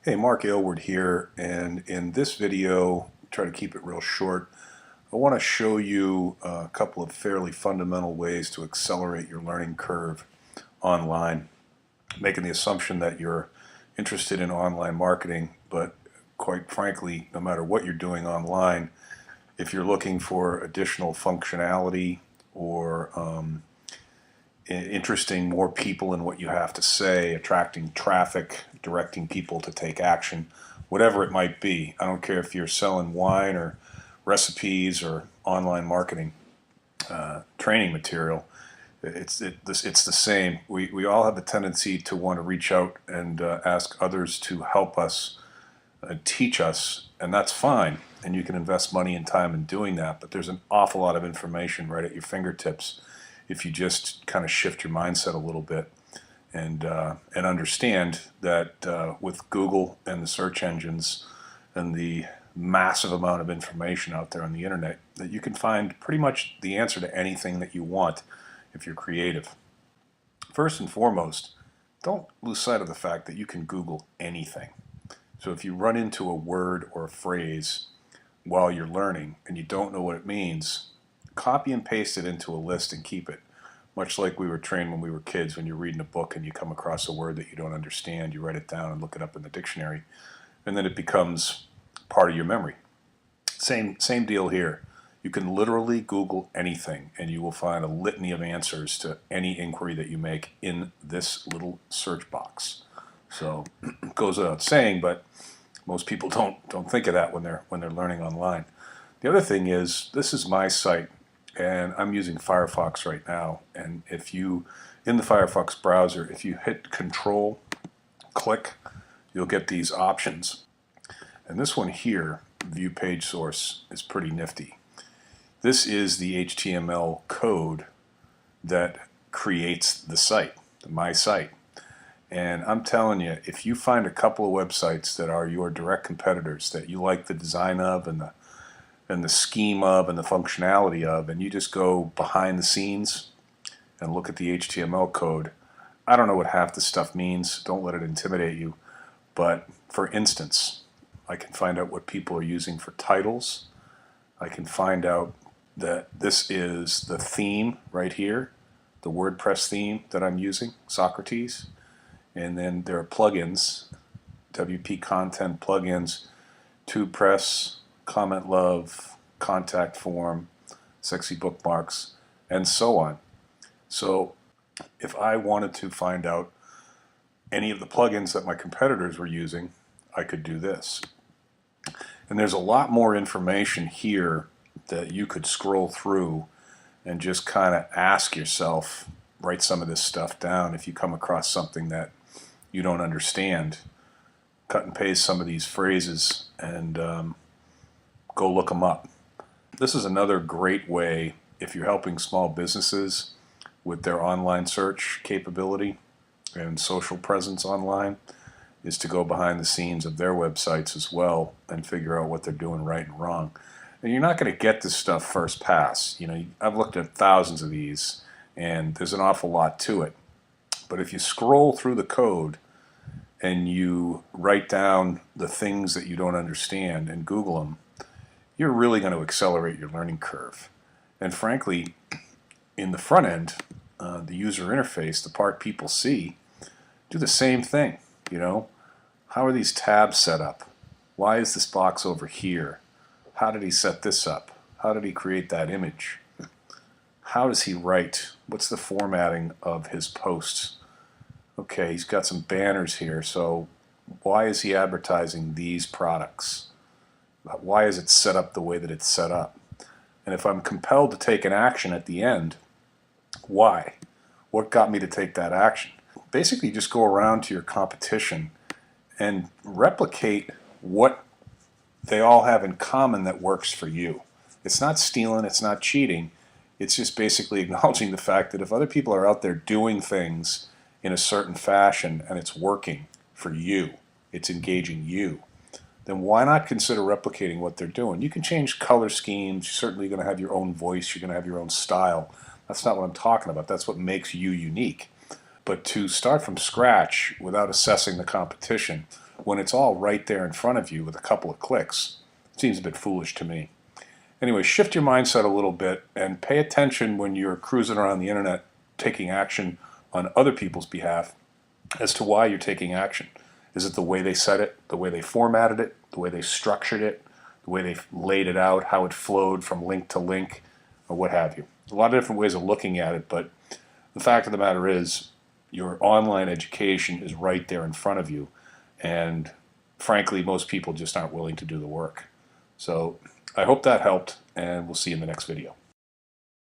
Hey, Mark Aylward here, and in this video, try to keep it real short. I want to show you a couple of fairly fundamental ways to accelerate your learning curve online, making the assumption that you're interested in online marketing, but quite frankly, no matter what you're doing online, if you're looking for additional functionality or interesting more people in what you have to say, attracting traffic, directing people to take action, whatever it might be. I don't care if you're selling wine or recipes or online marketing training material. It's the same. We all have a tendency to want to reach out and ask others to help us, teach us, and that's fine. And you can invest money and time in doing that. But there's an awful lot of information right at your fingertips if you just kind of shift your mindset a little bit and understand that with Google and the search engines and the massive amount of information out there on the internet, that you can find pretty much the answer to anything that you want if you're creative. First and foremost, don't lose sight of the fact that you can Google anything. So if you run into a word or a phrase while you're learning and you don't know what it means, copy and paste it into a list and keep it. Much like we were trained when we were kids, when you're reading a book and you come across a word that you don't understand, you write it down and look it up in the dictionary, and then it becomes part of your memory. Same deal here. You can literally Google anything and you will find a litany of answers to any inquiry that you make in this little search box. So it goes without saying, but most people don't think of that when they're learning online. The other thing is, this is my site, and I'm using Firefox right now. And if you, in the Firefox browser, if you hit Control, click, you'll get these options. And this one here, View Page Source, is pretty nifty. This is the HTML code that creates the site, my site. And I'm telling you, if you find a couple of websites that are your direct competitors that you like the design of and the scheme of and the functionality of, and you just go behind the scenes and look at the HTML code, I don't know what half the stuff means. Don't let it intimidate you. But for instance, I can find out what people are using for titles. I can find out that this is the theme right here, the WordPress theme that I'm using, Socrates. And then there are plugins, WP Content plugins, TubePress, Comment Love, Contact Form, Sexy Bookmarks, and so on. So if I wanted to find out any of the plugins that my competitors were using, I could do this. And there's a lot more information here that you could scroll through and just kind of ask yourself, write some of this stuff down if you come across something that you don't understand. Cut and paste some of these phrases and go look them up. This is another great way if you're helping small businesses with their online search capability and social presence online, is to go behind the scenes of their websites as well and figure out what they're doing right and wrong. And you're not going to get this stuff first pass. You know, I've looked at thousands of these and there's an awful lot to it. But if you scroll through the code and you write down the things that you don't understand and Google them, you're really going to accelerate your learning curve. And frankly, in the front end, the user interface, the part people see, do the same thing. You know, how are these tabs set up? Why is this box over here? How did he set this up? How did he create that image? How does he write? What's the formatting of his posts? Okay, he's got some banners here, so why is he advertising these products? Why is it set up the way that it's set up? And if I'm compelled to take an action at the end, why? What got me to take that action? Basically, just go around to your competition and replicate what they all have in common that works for you. It's not stealing, it's not cheating. It's just basically acknowledging the fact that if other people are out there doing things in a certain fashion and it's working for you, it's engaging you, then why not consider replicating what they're doing? You can change color schemes. You're certainly going to have your own voice. You're going to have your own style. That's not what I'm talking about. That's what makes you unique. But to start from scratch without assessing the competition when it's all right there in front of you with a couple of clicks. It seems a bit foolish to me. Anyway, shift your mindset a little bit and pay attention when you're cruising around the internet taking action on other people's behalf as to why you're taking action. Is it the way they said it, the way they formatted it, the way they structured it, the way they laid it out, how it flowed from link to link, or what have you? A lot of different ways of looking at it, but the fact of the matter is your online education is right there in front of you, and frankly, most people just aren't willing to do the work. So I hope that helped, and we'll see you in the next video.